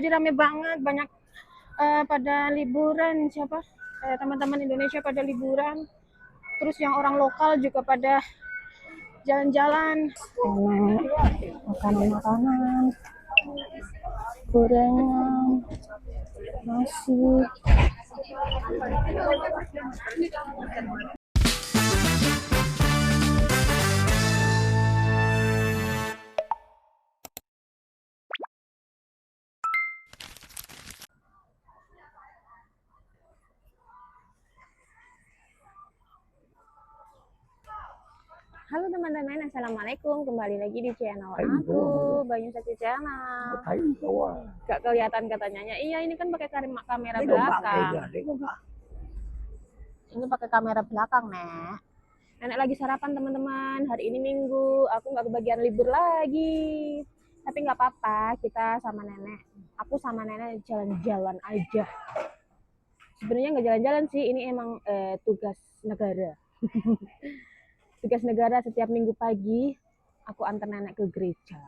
jadi rame banget, banyak pada liburan, siapa teman-teman Indonesia pada liburan, terus yang orang lokal juga pada jalan-jalan. Makanan-makanan, gorengan, nasi. Halo teman-teman, assalamualaikum. Kembali lagi di channel aku, Bayu Sakti Channel. Gak kelihatan katanya. Iya, ini kan pakai kamera belakang. Ini pakai kamera belakang, Nek. Nenek lagi sarapan teman-teman. Hari ini Minggu, aku nggak kebagian libur lagi. Tapi nggak apa-apa, kita sama nenek. Aku sama nenek jalan-jalan aja. Sebenarnya nggak jalan-jalan sih, ini emang tugas negara. Tugas negara setiap minggu pagi aku antar nenek ke gereja.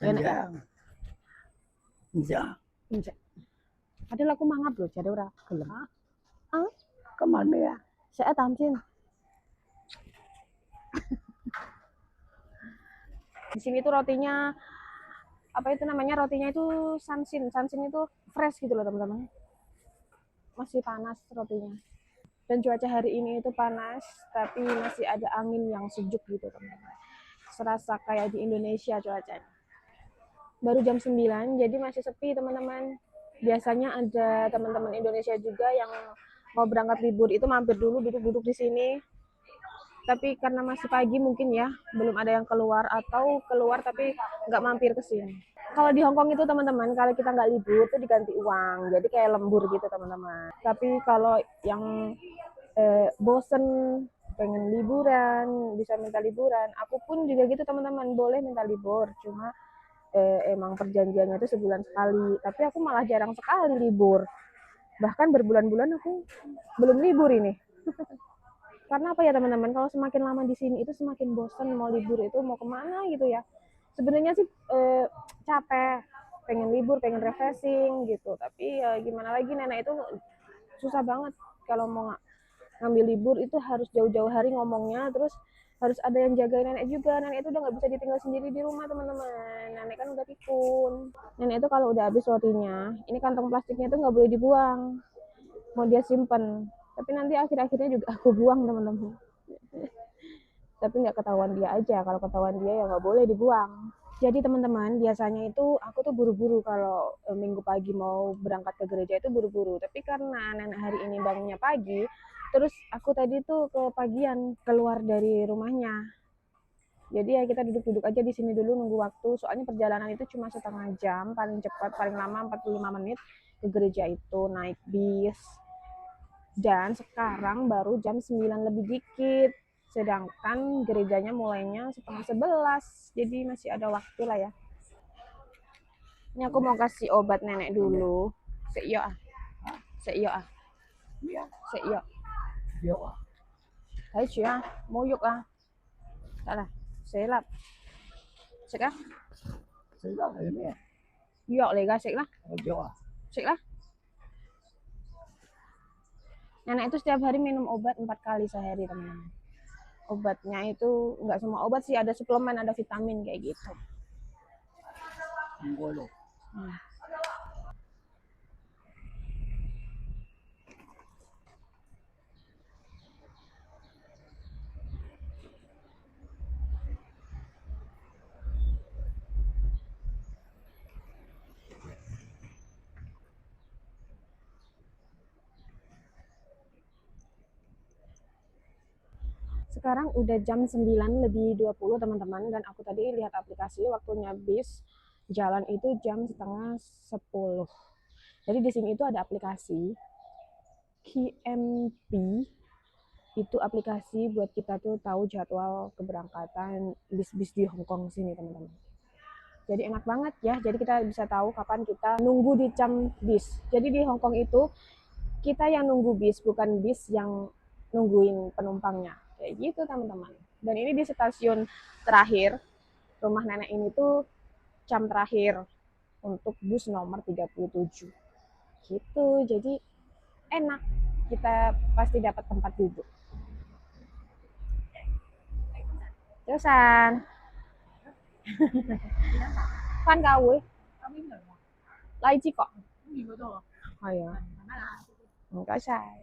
Iya. Padahal aku mangap loh, jadi ora gelem. Kemana ya? Saya tamsin. Di sini tuh rotinya apa itu namanya? Rotinya itu sansin. Sansin itu fresh gitu loh, teman-teman. Masih panas rotinya. Dan cuaca hari ini itu panas, tapi masih ada angin yang sejuk gitu, teman-teman. Serasa kayak di Indonesia cuacanya. Baru jam 9, jadi masih sepi, teman-teman. Biasanya ada teman-teman Indonesia juga yang mau berangkat libur itu mampir dulu duduk-duduk di sini. Tapi karena masih pagi mungkin ya, belum ada yang keluar atau keluar tapi nggak mampir ke sini. Kalau di Hongkong itu teman-teman, kalau kita nggak libur itu diganti uang, jadi kayak lembur gitu teman-teman. Tapi kalau yang bosen pengen liburan, bisa minta liburan. Aku pun juga gitu teman-teman, boleh minta libur. Cuma emang perjanjiannya itu sebulan sekali. Tapi aku malah jarang sekali libur. Bahkan berbulan-bulan aku belum libur ini. Karena apa ya teman-teman, kalau semakin lama di sini itu semakin bosan mau libur itu mau kemana gitu ya. Sebenarnya sih capek, pengen libur, pengen refreshing gitu. Tapi ya gimana lagi, nenek itu susah banget kalau mau ngambil libur itu harus jauh-jauh hari ngomongnya, terus harus ada yang jaga nenek juga. Nenek itu udah nggak bisa ditinggal sendiri di rumah teman-teman. Nenek kan udah pikun. Nenek itu kalau udah habis rotinya, ini kantong plastiknya itu nggak boleh dibuang, mau dia simpen. Tapi nanti akhir-akhirnya juga aku buang teman-teman. Tapi nggak ketahuan dia aja, kalau ketahuan dia ya nggak boleh dibuang. Jadi teman-teman, biasanya itu aku tuh buru-buru kalau minggu pagi mau berangkat ke gereja itu buru-buru. Tapi karena nenek hari ini bangunnya pagi, terus aku tadi tuh kepagian keluar dari rumahnya. Jadi ya kita duduk-duduk aja di sini dulu nunggu waktu. Soalnya perjalanan itu cuma setengah jam, paling cepat, paling lama 45 menit ke gereja itu naik bis. Dan sekarang baru jam 9 lebih dikit. Sedangkan gerejanya mulainya setengah 11, jadi masih ada waktu lah ya. Ini aku mau kasih obat nenek dulu. Seyo ah. Seyo ah. Seyo. Thấy chưa? Mau yuk ah. Salah. Selap. Sik ah. Yok lega sik lah. Sik lah. Nenek itu setiap hari minum obat 4 kali sehari, teman-teman. Obatnya itu nggak semua obat sih, ada suplemen, ada vitamin kayak gitu. Sekarang udah jam 9 lebih 20 teman-teman, dan aku tadi lihat aplikasi waktunya bis jalan itu jam setengah 10. Jadi di sini itu ada aplikasi QMP, itu aplikasi buat kita tuh tahu jadwal keberangkatan bis-bis di Hongkong sini teman-teman. Jadi enak banget ya, jadi kita bisa tahu kapan kita nunggu di jam bis. Jadi di Hongkong itu kita yang nunggu bis, bukan bis yang nungguin penumpangnya. Kayak gitu teman-teman. Dan ini di stasiun terakhir, rumah nenek ini tuh jam terakhir. untuk bus nomor 37 gitu. Jadi enak, kita pasti dapat tempat duduk. Terusan kan kau lai chi kok. Oh ya, enggak sai.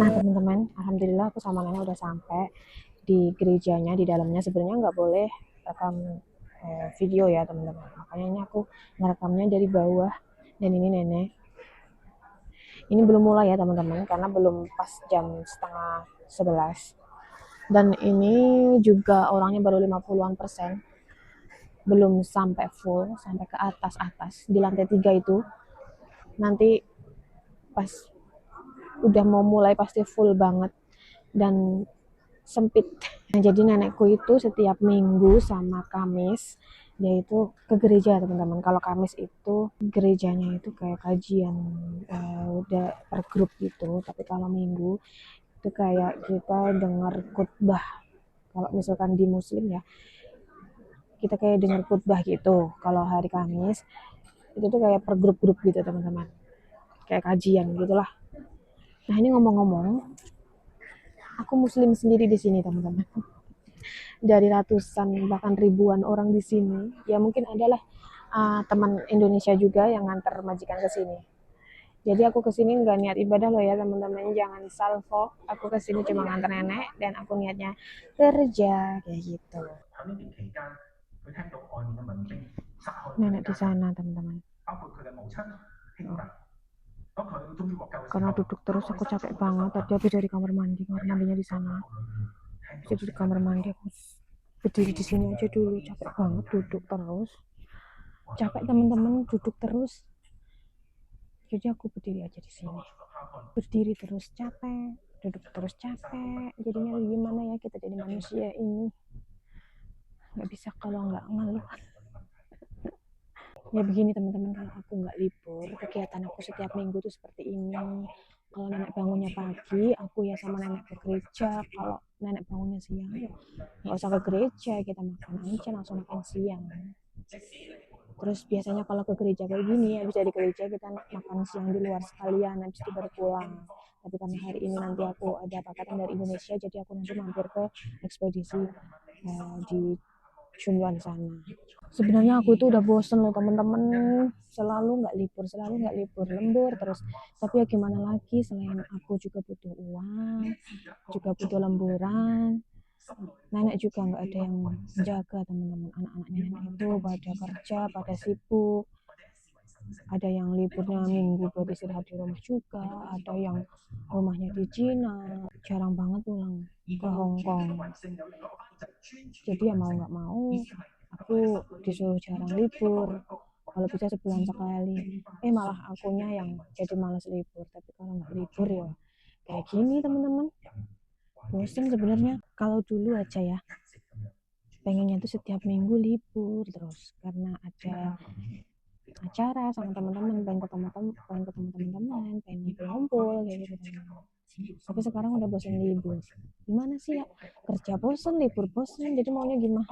Nah teman-teman, alhamdulillah aku sama nenek udah sampai di gerejanya, di dalamnya. Sebenarnya nggak boleh rekam video ya teman-teman, makanya ini aku merekamnya dari bawah. Dan ini nenek, ini belum mulai ya teman-teman, karena belum pas jam setengah 11. Dan ini juga orangnya baru 50-an%, belum sampai full, sampai ke atas di lantai 3 itu. Nanti pas udah mau mulai pasti full banget dan sempit. Nah, jadi nenekku itu setiap Minggu sama Kamis dia itu ke gereja teman-teman. Kalau Kamis itu gerejanya itu kayak kajian udah per grup gitu, tapi kalau Minggu itu kayak kita dengar khotbah. Kalau misalkan di Muslim ya kita kayak dengar khotbah gitu. Kalau hari Kamis itu tuh kayak per grup-grup gitu teman-teman, kayak kajian gitulah. Nah ini ngomong-ngomong, aku Muslim sendiri di sini teman-teman. Dari ratusan bahkan ribuan orang di sini, ya mungkin adalah teman Indonesia juga yang nganter majikan ke sini. Jadi aku ke sini nggak niat ibadah loh ya teman-teman, jangan salvo. Aku ke sini cuma nganter nenek dan aku niatnya kerja kayak gitu. Nenek di sana teman-teman. Karena duduk terus aku capek banget. Tadi habis dari kamar mandinya di sana. Jadi di kamar mandi aku berdiri di sini aja dulu, capek banget duduk terus. Capek teman-teman duduk terus. Jadi aku berdiri aja di sini. Berdiri terus capek, duduk terus capek. Jadinya gimana ya kita jadi manusia ini? Nggak bisa kalau nggak ngeluh. Ya begini teman-teman, kalau aku nggak libur, kegiatan aku setiap minggu tuh seperti ini. Kalau nenek bangunnya pagi, aku ya sama nenek ke gereja. Kalau nenek bangunnya siang, ya nggak usah ke gereja, kita makan aja langsung makan siang. Terus biasanya kalau ke gereja kayak gini, habis dari gereja kita makan siang di luar sekalian, habis itu baru pulang. Tapi karena hari ini nanti aku ada pakatan dari Indonesia, jadi aku nanti mampir ke ekspedisi di Chunwan sana. Sebenarnya aku itu udah bosen loh teman-teman, selalu nggak libur, lembur terus. Tapi ya gimana lagi, selain aku juga butuh uang, juga butuh lemburan. Nenek juga nggak ada yang menjaga teman-teman, anak-anaknya nenek itu pada kerja, pada sibuk. Ada yang liburnya minggu buat istirahat di rumah juga, ada yang rumahnya di Cina, jarang banget pulang ke Hong Kong. Jadi ya mau nggak mau aku disuruh jarang libur, kalau bisa sebulan sekali. Malah akunya yang jadi malas libur. Tapi kalau nggak libur ya kayak gini teman-teman, bosen sebenarnya. Kalau dulu aja ya pengennya tuh setiap minggu libur terus, karena ada acara sama teman-teman, pengen ketemu teman-teman, pengen ngumpul kayak gitu teman-teman. Tapi sekarang udah bosan libur. Gimana sih ya, kerja bosan, libur bosan, jadi maunya gimana?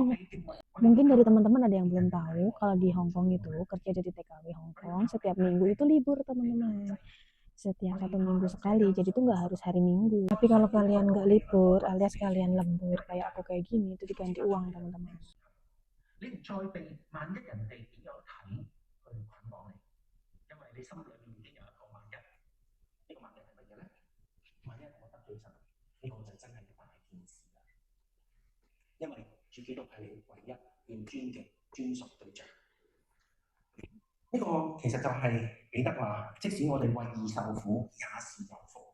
Mungkin dari teman-teman ada yang belum tahu, kalau di Hong Kong itu kerja jadi TKW Hong Kong setiap minggu itu libur teman-teman. setiap 1 minggu sekali, jadi tuh nggak harus hari Minggu. Tapi kalau kalian nggak libur alias kalian lembur kayak aku kayak gini, itu diganti uang teman-teman. 你唔再被萬一人哋點樣睇去捆綁你，因為你心裏面已經有一個萬一。呢個萬一係乜嘢咧？萬一我得罪神，呢個就真係一大件事啦。因為主基督係你唯一要尊敬、專屬對象。呢個其實就係彼得話，即使我哋為義受苦，也是有福。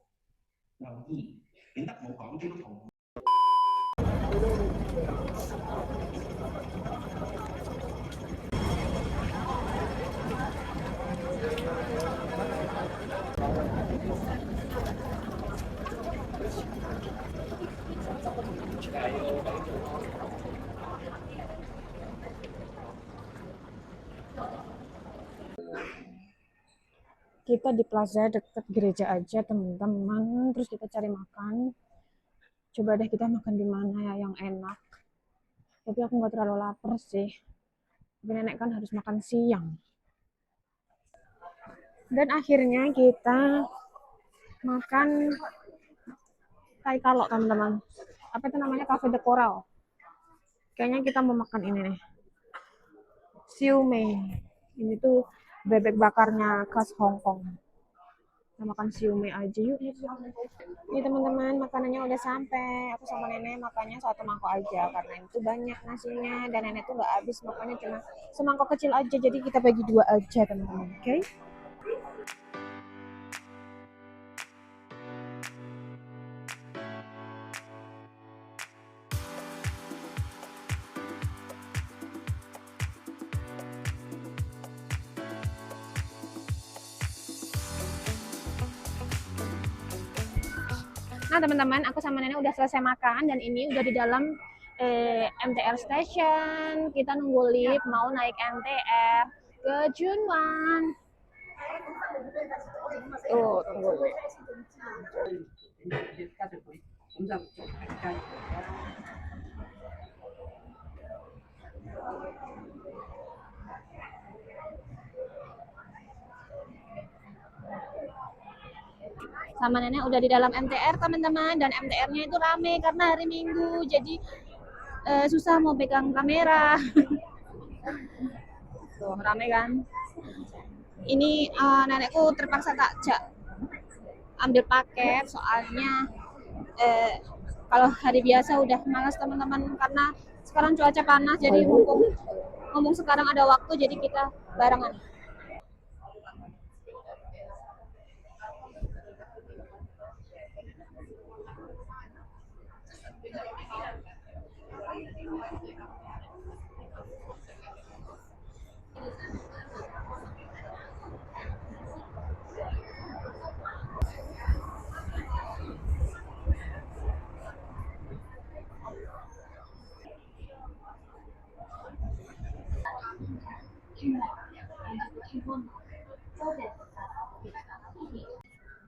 留意，彼得冇講基督徒。Kita di plaza dekat gereja aja teman-teman, terus kita cari makan. Coba deh kita makan di mana ya yang enak. Tapi aku nggak terlalu lapar sih. Tapi nenek kan harus makan siang. Dan akhirnya kita makan Thai Kalok teman-teman. Apa itu namanya, Cafe de Coral. Kayaknya kita mau makan ini nih, siu mei. Ini tuh bebek bakarnya khas Hong Kong. Kita makan siu mei aja yuk. Ini teman-teman, makanannya udah sampai. Aku sama nenek makannya 1 mangkok aja karena itu banyak nasinya dan nenek tuh nggak habis makannya cuma semangkok kecil aja, jadi kita bagi 2 aja teman-teman. Oke? Nah teman-teman, aku sama nenek udah selesai makan dan ini udah di dalam MTR Station. Kita nunggu lift mau naik MTR ke Junwan. Tuh, tunggu. Sama nenek udah di dalam MTR teman-teman, dan MTR-nya itu rame karena hari Minggu, jadi susah mau pegang kamera. Tuh rame kan. Ini nenekku terpaksa takjak ambil paket soalnya kalau hari biasa udah malas teman-teman, karena sekarang cuaca panas, jadi ngomong sekarang ada waktu jadi kita barengan.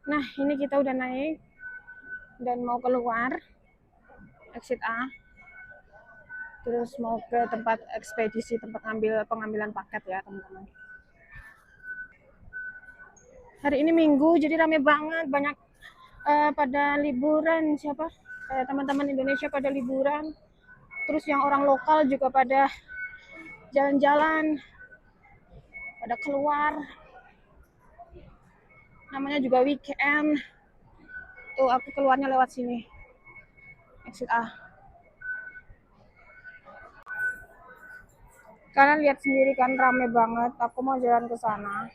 Nah, ini kita udah naik dan mau keluar exit A. Terus mau ke tempat ekspedisi, tempat pengambilan paket ya, teman-teman. Hari ini Minggu, jadi rame banget, banyak pada liburan. Teman-teman Indonesia pada liburan. Terus yang orang lokal juga pada jalan-jalan, pada keluar. Namanya juga weekend. Tuh aku keluarnya lewat sini, exit A. Kalian lihat sendiri kan, rame banget. Aku mau jalan ke sana,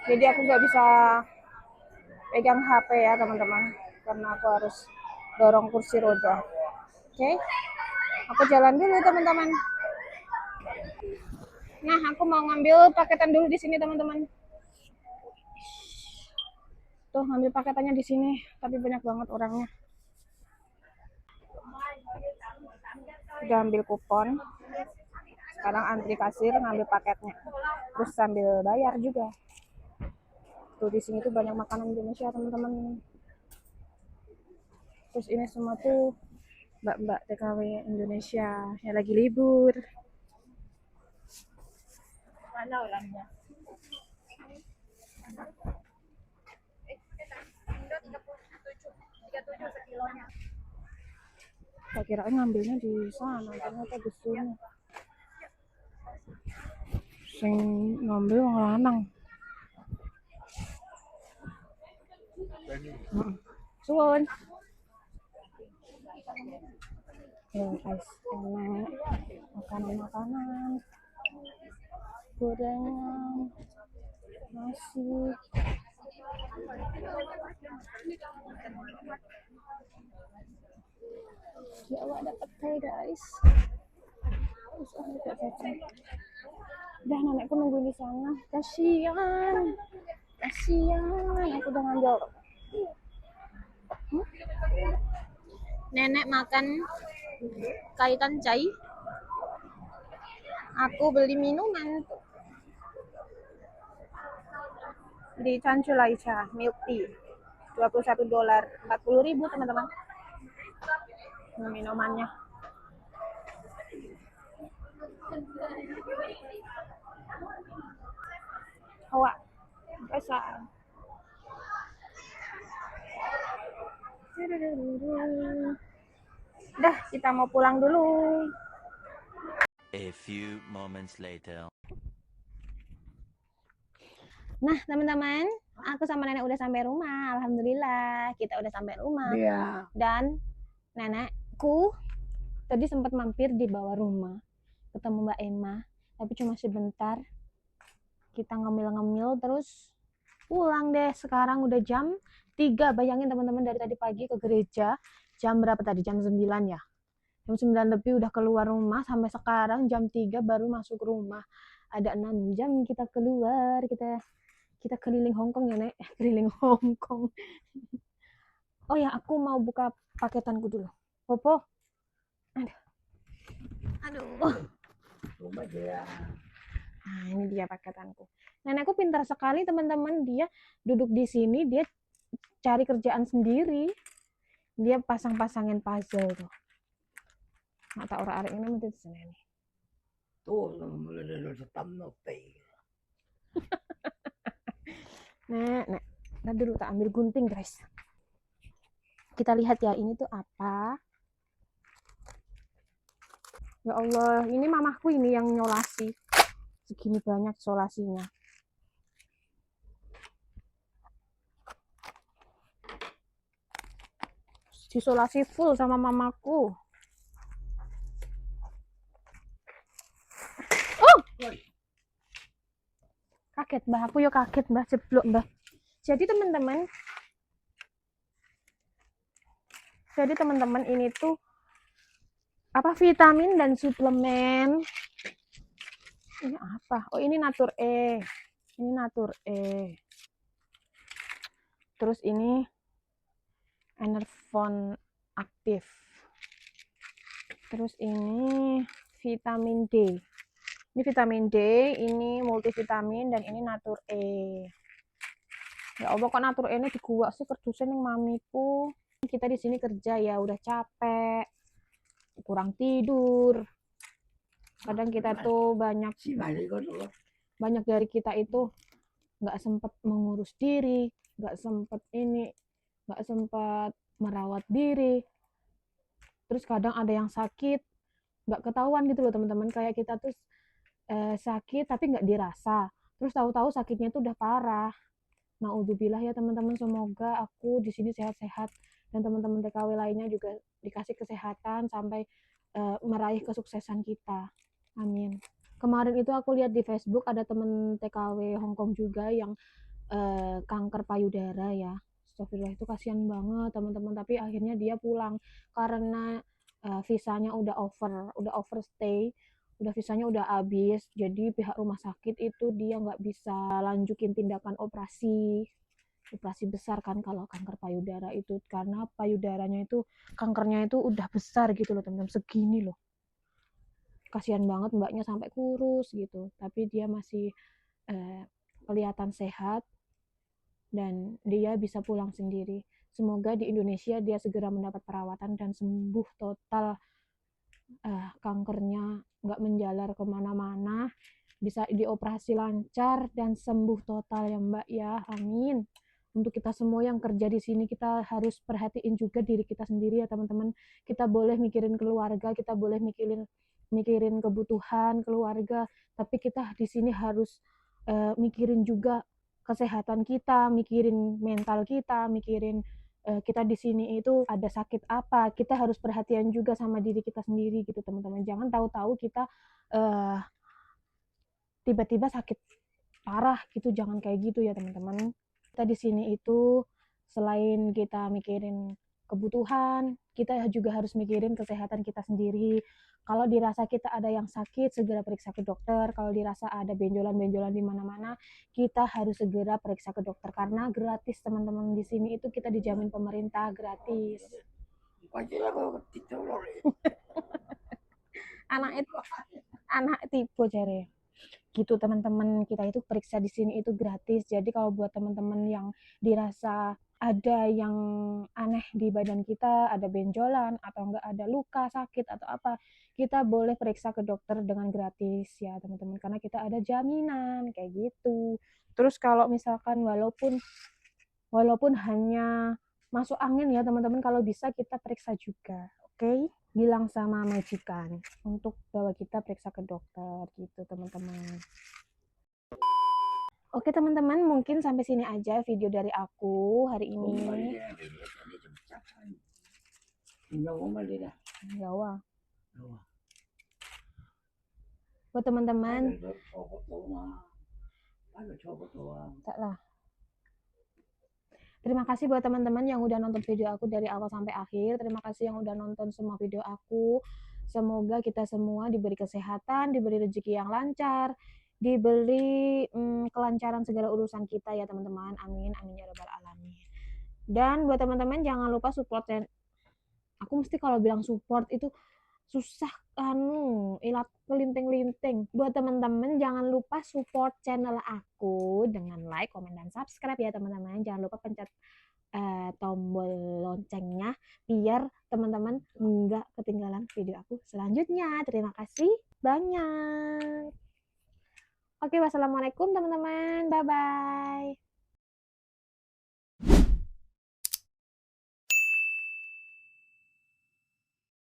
jadi aku nggak bisa pegang HP ya teman-teman, karena aku harus dorong kursi roda. Oke, aku jalan dulu teman-teman. Nah, aku mau ngambil paketan dulu di sini teman-teman. Tuh ngambil paketannya di sini, tapi banyak banget orangnya. Udah ambil kupon, sekarang antri kasir ngambil paketnya, terus sambil bayar juga. Tuh di sini tuh banyak makanan Indonesia teman-teman. Terus ini semua tuh mbak-mbak TKW Indonesia yang lagi libur. Mana orangnya? Tak kirain ngambilnya di sana, ternyata di sini. Sing ngambil wong lanang. Suwun. Ya guys, enak makanan-makanan, gorengan, nasi. Ya Allah, ada petai guys. Udah nenekku nunggu di sana. Kasihan, aku udah ngambil. Nenek makan kaitan cai. Aku beli minuman di Canculaisha milk tea. $21, 40.000 teman-teman. Minumannya. Hawa. Besar. Dah, kita mau pulang dulu. A few moments later. Nah, teman-teman, aku sama nenek udah sampai rumah. Alhamdulillah, kita udah sampai rumah. Iya. Dan nenekku tadi sempat mampir di bawah rumah, ketemu Mbak Emma, tapi cuma sebentar. Kita ngemil-ngemil terus pulang deh. Sekarang udah jam 3. Bayangin teman-teman, dari tadi pagi ke gereja. Jam berapa tadi? Jam 9 ya. Jam 9 lebih udah keluar rumah, sampai sekarang jam 3 baru masuk rumah. Ada 6 jam kita keluar, kita keliling Hongkong ya, Nek. Keliling Hongkong. Oh ya, aku mau buka paketanku dulu. Popo. Aduh. Coba dia. Nah, ini dia paketanku. Nenekku pintar sekali, teman-teman. Dia duduk di sini, dia cari kerjaan sendiri. Dia pasang-pasangin puzzle tuh. Mata orang arek ini mesti di sini. Tuh, mulai dari setam note. Nek. Nah dulu tak ambil gunting, guys. Kita lihat ya, ini tuh apa. Ya Allah, ini mamahku ini yang nyolasi. Segini banyak solasinya. Disolasi full sama mamaku. Oh! Kaget, Mbah. Aku yo kaget, Mbah. Jeblok, Mbah. Jadi teman-teman, ini tuh apa, vitamin dan suplemen. Ini apa? Oh, ini Natur E. Ini Natur E. Terus ini Enervon aktif. Terus ini vitamin D. Ini vitamin D, ini multivitamin, dan ini Natur E. Ya Allah, kok Natur E ini di gua sih, kerdusen yang mamiku. Kita di sini kerja ya udah capek, kurang tidur. Kadang kita tuh banyak dari kita itu nggak sempat mengurus diri, nggak sempat merawat diri. Terus kadang ada yang sakit, nggak ketahuan gitu loh teman-teman. Kayak kita tuh sakit tapi nggak dirasa. Terus tahu-tahu sakitnya tuh udah parah. Naudzubillah ya teman-teman, semoga aku di sini sehat-sehat dan teman-teman TKW lainnya juga dikasih kesehatan sampai meraih kesuksesan kita. Amin. Kemarin itu aku lihat di Facebook ada teman TKW Hongkong juga yang kanker payudara ya. Astagfirullah, itu kasihan banget teman-teman, tapi akhirnya dia pulang karena visanya udah overstay, visanya udah habis. Jadi pihak rumah sakit itu dia nggak bisa lanjutin tindakan operasi besar kan kalau kanker payudara itu, karena payudaranya itu kankernya itu udah besar gitu loh teman-teman, segini loh. Kasihan banget mbaknya, sampai kurus gitu, tapi dia masih kelihatan sehat dan dia bisa pulang sendiri. Semoga di Indonesia dia segera mendapat perawatan dan sembuh total, kankernya nggak menjalar kemana-mana, bisa dioperasi lancar dan sembuh total ya Mbak ya, amin. untuk kita semua yang kerja di sini, kita harus perhatiin juga diri kita sendiri ya teman-teman. Kita boleh mikirin keluarga, kita boleh mikirin kebutuhan keluarga, tapi kita di sini harus mikirin juga kesehatan kita, mikirin mental kita, mikirin kita di sini itu ada sakit apa. Kita harus perhatian juga sama diri kita sendiri gitu teman-teman. Jangan tahu-tahu kita tiba-tiba sakit parah gitu, jangan kayak gitu ya teman-teman. Kita di sini itu selain kita mikirin kebutuhan, kita juga harus mikirin kesehatan kita sendiri. Kalau dirasa kita ada yang sakit, segera periksa ke dokter. Kalau dirasa ada benjolan-benjolan di mana-mana, kita harus segera periksa ke dokter karena gratis teman-teman. Di sini itu kita dijamin pemerintah gratis. Anak tipe jare gitu teman-teman. Kita itu periksa di sini itu gratis. Jadi kalau buat teman-teman yang dirasa ada yang aneh di badan kita, ada benjolan atau enggak ada luka, sakit atau apa, kita boleh periksa ke dokter dengan gratis ya teman-teman, karena kita ada jaminan kayak gitu. Terus kalau misalkan walaupun hanya masuk angin ya teman-teman, kalau bisa kita periksa juga, oke? Bilang sama majikan untuk bawa kita periksa ke dokter gitu teman-teman. Oke teman-teman, mungkin sampai sini aja video dari aku hari ini. Jawa. Buat teman-teman, tak lah. Terima kasih buat teman-teman yang udah nonton video aku dari awal sampai akhir. Terima kasih yang udah nonton semua video aku. Semoga kita semua diberi kesehatan, diberi rezeki yang lancar, diberi kelancaran segala urusan kita ya teman-teman. Amin, amin ya rabbal alamin. Dan buat teman-teman jangan lupa support. Aku mesti kalau bilang support itu susah ilat kelinting-linting. Buat teman-teman jangan lupa support channel aku dengan like, komen, dan subscribe ya teman-teman. Jangan lupa pencet tombol loncengnya biar teman-teman nggak ketinggalan video aku selanjutnya. Terima kasih banyak. Oke, wassalamualaikum teman-teman. Bye-bye.